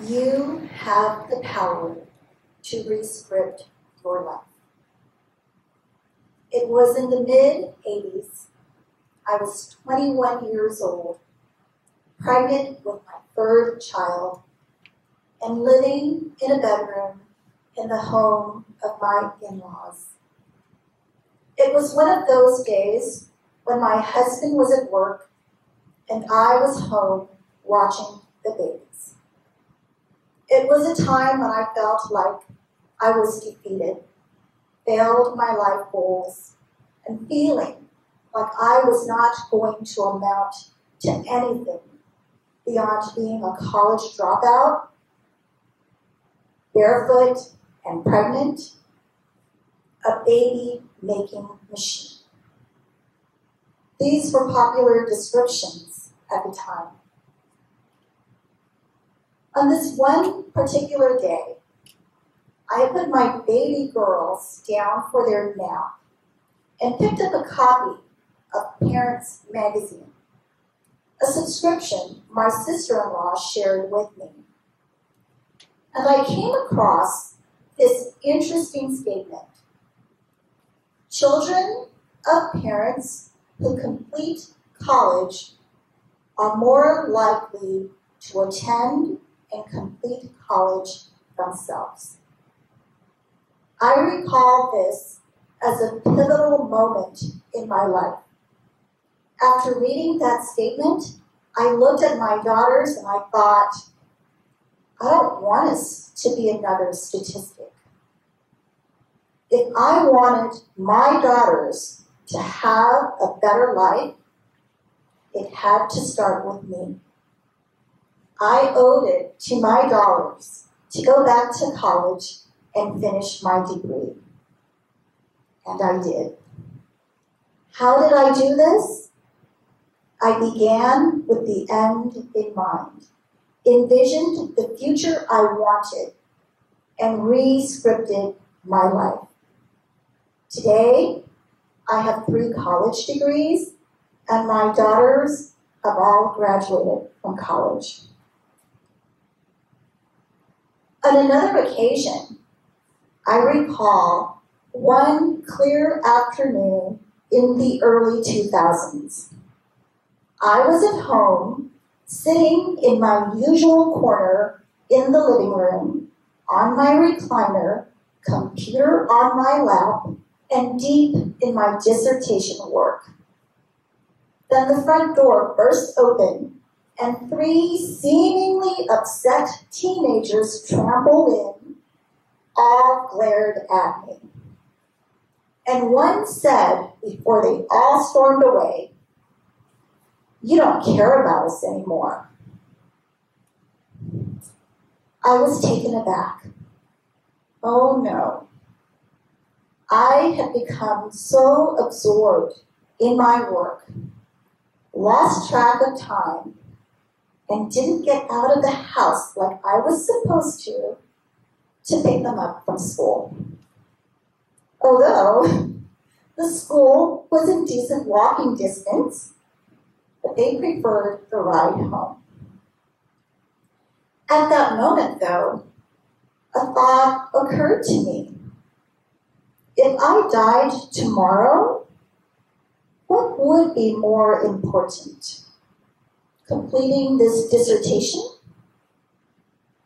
You have the power to rescript your life. It was in the mid-'80s. I was 21 years old, pregnant with my third child, and living in a bedroom in the home of my in-laws. It was one of those days when my husband was at work and I was home watching the babies. It was a time when I felt like I was defeated, failed my life goals, and feeling like I was not going to amount to anything beyond being a college dropout, barefoot and pregnant, a baby-making machine. These were popular descriptions at the time. On this one particular day, I had put my baby girls down for their nap and picked up a copy of Parents Magazine, a subscription my sister-in-law shared with me. And I came across this interesting statement. Children of parents who complete college are more likely to attend and complete college themselves. I recall this as a pivotal moment in my life. After reading that statement, I looked at my daughters and I thought, I don't want us to be another statistic. If I wanted my daughters to have a better life, it had to start with me. I owed it to my daughters to go back to college and finish my degree. And I did. How did I do this? I began with the end in mind, envisioned the future I wanted, and re-scripted my life. Today, I have 3 college degrees, and my daughters have all graduated from college. On another occasion, I recall one clear afternoon in the early 2000s. I was at home, sitting in my usual corner in the living room, on my recliner, computer on my lap, and deep in my dissertation work. Then the front door burst open, and 3 seemingly upset teenagers trampled in, all glared at me. And one said, before they all stormed away, "You don't care about us anymore." I was taken aback. Oh no. I had become so absorbed in my work, lost track of time, and didn't get out of the house like I was supposed to pick them up from school. Although the school was in decent walking distance, but they preferred the ride home. At that moment, though, a thought occurred to me. If I died tomorrow, what would be more important? Completing this dissertation,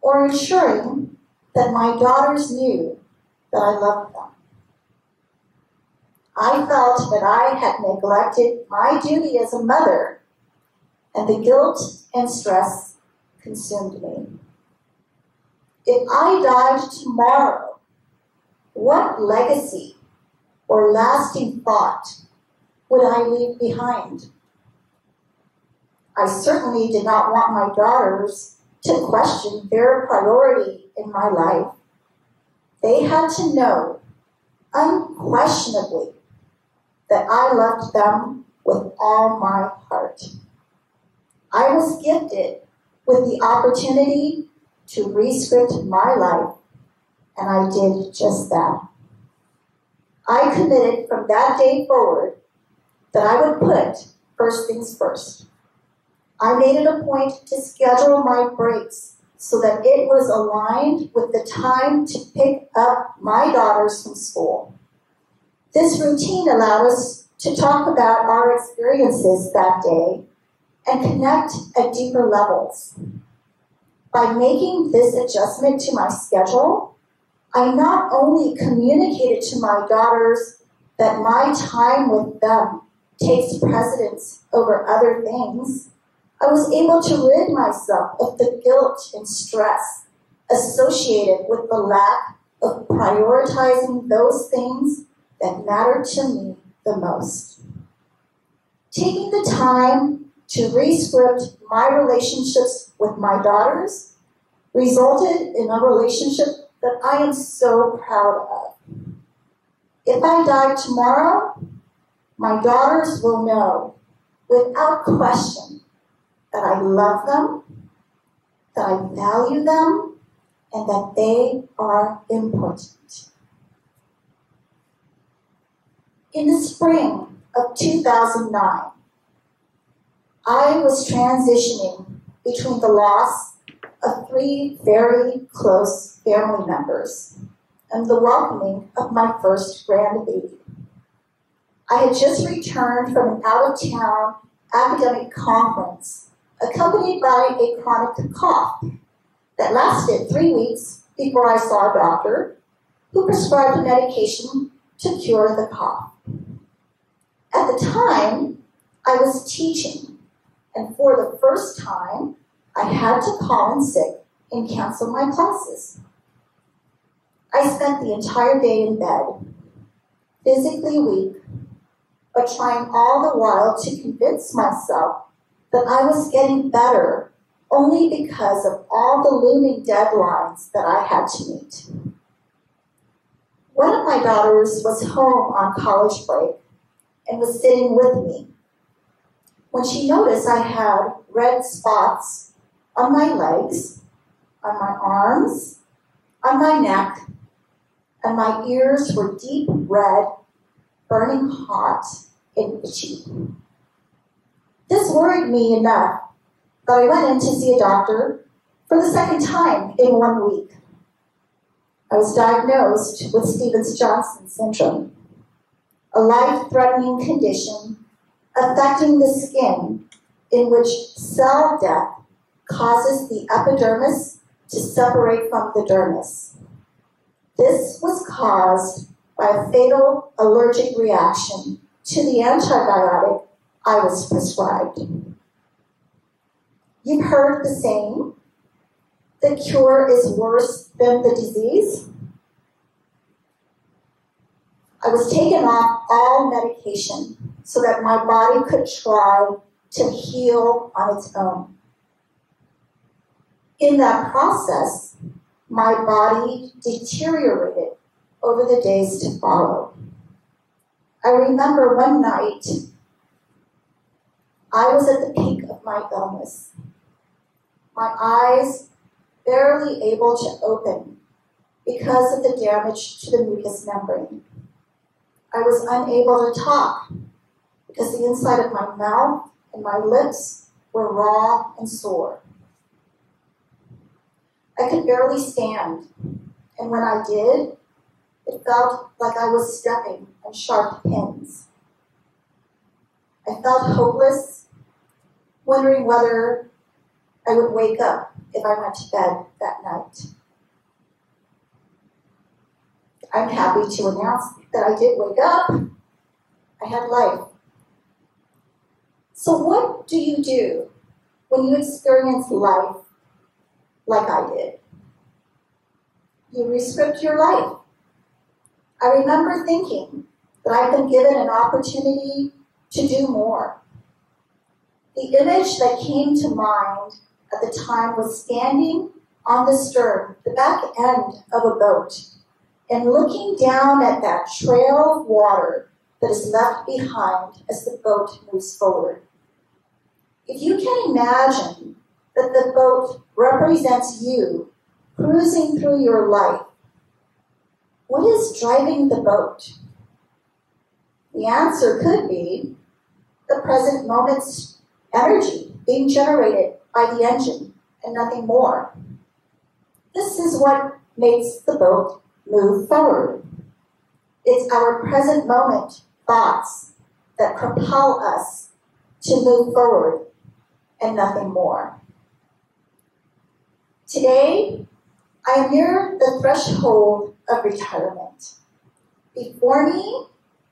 or ensuring that my daughters knew that I loved them? I felt that I had neglected my duty as a mother, and the guilt and stress consumed me. If I died tomorrow, what legacy or lasting thought would I leave behind? I certainly did not want my daughters to question their priority in my life. They had to know, unquestionably, that I loved them with all my heart. I was gifted with the opportunity to re-script my life, and I did just that. I committed from that day forward that I would put first things first. I made it a point to schedule my breaks so that it was aligned with the time to pick up my daughters from school. This routine allowed us to talk about our experiences that day and connect at deeper levels. By making this adjustment to my schedule, I not only communicated to my daughters that my time with them takes precedence over other things, I was able to rid myself of the guilt and stress associated with the lack of prioritizing those things that matter to me the most. Taking the time to rescript my relationships with my daughters resulted in a relationship that I am so proud of. If I die tomorrow, my daughters will know without question that I love them, that I value them, and that they are important. In the spring of 2009, I was transitioning between the loss of 3 very close family members and the welcoming of my first grandbaby. I had just returned from an out-of-town academic conference accompanied by a chronic cough that lasted 3 weeks before I saw a doctor who prescribed a medication to cure the cough. At the time, I was teaching, and for the first time, I had to call in sick and cancel my classes. I spent the entire day in bed, physically weak, but trying all the while to convince myself that I was getting better only because of all the looming deadlines that I had to meet. One of my daughters was home on college break and was sitting with me. When she noticed I had red spots on my legs, on my arms, on my neck, and my ears were deep red, burning hot, and itchy. This worried me enough that I went in to see a doctor for the second time in 1 week. I was diagnosed with Stevens-Johnson syndrome, a life-threatening condition affecting the skin in which cell death causes the epidermis to separate from the dermis. This was caused by a fatal allergic reaction to the antibiotic I was prescribed. You've heard the saying, the cure is worse than the disease. I was taken off all medication so that my body could try to heal on its own. In that process, my body deteriorated over the days to follow. I remember one night, I was at the peak of my illness. My eyes barely able to open because of the damage to the mucous membrane. I was unable to talk because the inside of my mouth and my lips were raw and sore. I could barely stand, and when I did, it felt like I was stepping on sharp pins. I felt hopeless, wondering whether I would wake up if I went to bed that night. I'm happy to announce that I did wake up. I had life. So what do you do when you experience life like I did? You rescript your life. I remember thinking that I've been given an opportunity to do more. The image that came to mind at the time was standing on the stern, the back end of a boat, and looking down at that trail of water that is left behind as the boat moves forward. If you can imagine that the boat represents you cruising through your life, what is driving the boat? The answer could be the present moment's energy being generated by the engine and nothing more. This is what makes the boat move forward. It's our present moment thoughts that propel us to move forward and nothing more. Today, I am near the threshold of retirement. Before me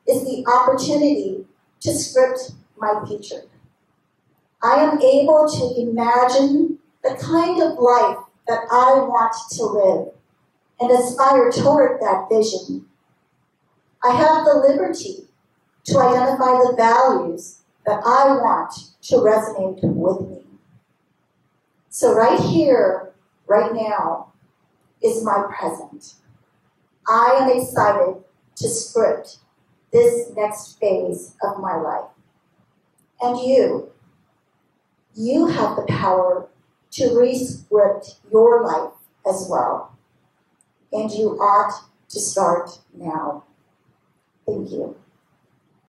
is the opportunity to script my future. I am able to imagine the kind of life that I want to live and aspire toward that vision. I have the liberty to identify the values that I want to resonate with me. So right here, right now, is my present. I am excited to script this next phase of my life. And you have the power to rescript your life as well. And you ought to start now. Thank you.